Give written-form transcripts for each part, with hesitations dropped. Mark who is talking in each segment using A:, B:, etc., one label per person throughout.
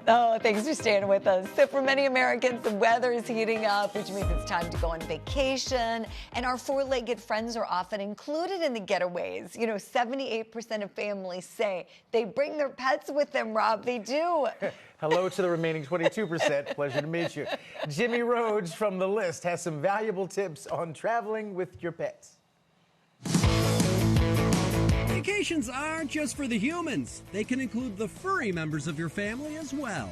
A: Oh, thanks for staying with us. So for many Americans, the weather is heating up, which means it's time to go on vacation. And our four-legged friends are often included in the getaways. 78% of families say they bring their pets with them, Rob. They do.
B: Hello to the remaining 22%. Pleasure to meet you. Jimmy Rhodes from The List has some valuable tips on traveling with your pets.
C: Vacations aren't just for the humans. They can include the furry members of your family as well.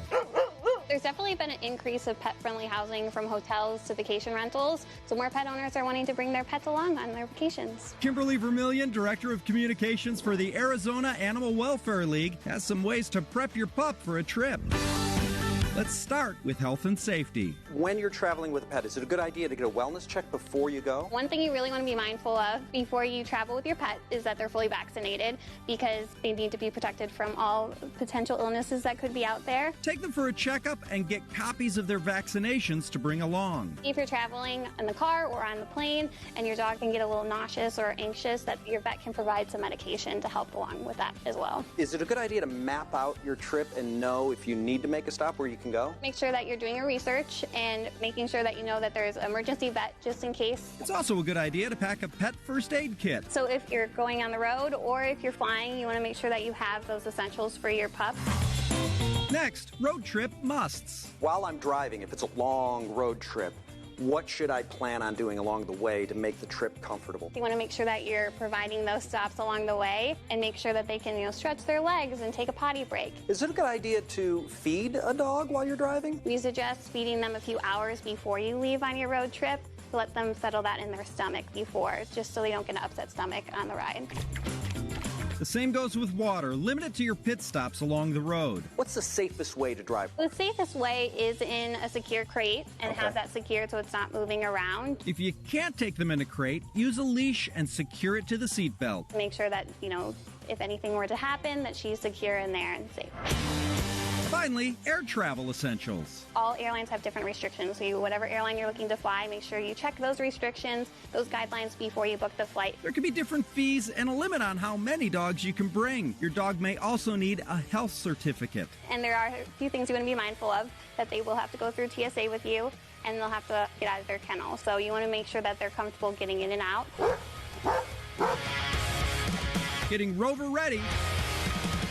D: There's definitely been an increase of pet-friendly housing from hotels to vacation rentals, so more pet owners are wanting to bring their pets along on their vacations.
C: Kimberly Vermillion, Director of Communications for the Arizona Animal Welfare League, has some ways to prep your pup for a trip. Let's start with health and safety.
E: When you're traveling with a pet, is it a good idea to get a wellness check before you go?
D: One thing you really want to be mindful of before you travel with your pet is that they're fully vaccinated, because they need to be protected from all potential illnesses that could be out there.
C: Take them for a checkup and get copies of their vaccinations to bring along.
D: If you're traveling in the car or on the plane and your dog can get a little nauseous or anxious, that your vet can provide some medication to help along with that as well.
E: Is it a good idea to map out your trip and know if you need to make a stop where you can go?
D: Make sure that you're doing your research and making sure that you know that there's an emergency vet just in case.
C: It's also a good idea to pack a pet first aid kit.
D: So if you're going on the road or if you're flying, you want to make sure that you have those essentials for your pup.
C: Next, road trip musts.
E: While I'm driving, if it's a long road trip, what should I plan on doing along the way to make the trip comfortable?
D: You want to make sure that you're providing those stops along the way and make sure that they can, stretch their legs and take a potty break.
E: Is it a good idea to feed a dog while you're driving?
D: We suggest feeding them a few hours before you leave on your road trip to let them settle that in their stomach before, just so they don't get an upset stomach on the ride.
C: The same goes with water. Limit it to your pit stops along the road.
E: What's the safest way to drive?
D: The safest way is in a secure crate and have that secured so it's not moving around.
C: If you can't take them in a crate, use a leash and secure it to the seatbelt.
D: Make sure that, if anything were to happen, that she's secure in there and safe.
C: Finally, air travel essentials.
D: All airlines have different restrictions, so whatever airline you're looking to fly, make sure you check those restrictions, those guidelines before you book the flight.
C: There can be different fees and a limit on how many dogs you can bring. Your dog may also need a health certificate.
D: And there are a few things you want to be mindful of, that they will have to go through TSA with you, and they'll have to get out of their kennel. So you want to make sure that they're comfortable getting in and out.
C: Getting Rover ready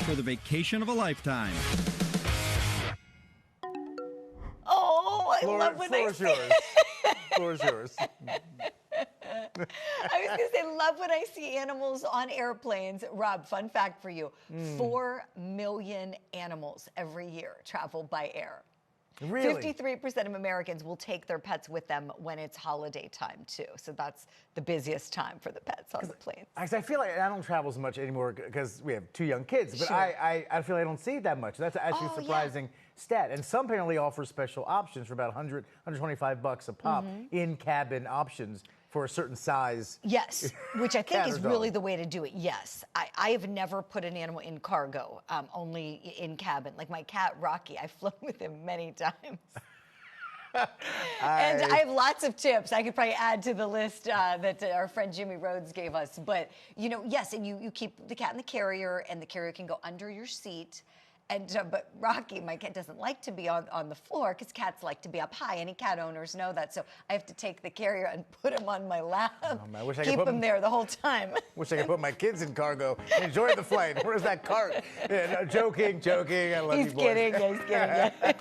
C: for the vacation of a lifetime.
A: I love when I see
B: yours. Floor is yours.
A: I was going to say, love when I see animals on airplanes. Rob, fun fact for you. 4 million animals every year travel by air.
B: Really?
A: 53% of Americans will take their pets with them when it's holiday time, too. So that's the busiest time for the pets on the plane.
B: I feel like I don't travel as much anymore because we have 2 young kids, but
A: Sure.
B: I feel like I don't see it that much. That's actually a surprising stat. And some apparently offer special options for about $100, $125 a pop, in-cabin options for a certain size.
A: Yes, which I think
B: cat
A: is
B: or
A: really
B: dog.
A: the way to do it. Yes, I have never put an animal in cargo, only in cabin. Like my cat, Rocky, I've flown with him many times. And I have lots of tips I could probably add to the list that our friend Jimmy Rhodes gave us. But, yes, and you keep the cat in the carrier, and the carrier can go under your seat. And but Rocky, my cat, doesn't like to be on the floor because cats like to be up high. Any cat owners know that. So I have to take the carrier and put him on my lap.
B: Man, I wish I could
A: keep
B: put
A: him there the whole time.
B: Wish I could put my kids in cargo. Enjoy the flight. Where's that cart? Yeah, no, joking. I love
A: He's
B: you boys.
A: kidding. He's kidding. Yeah.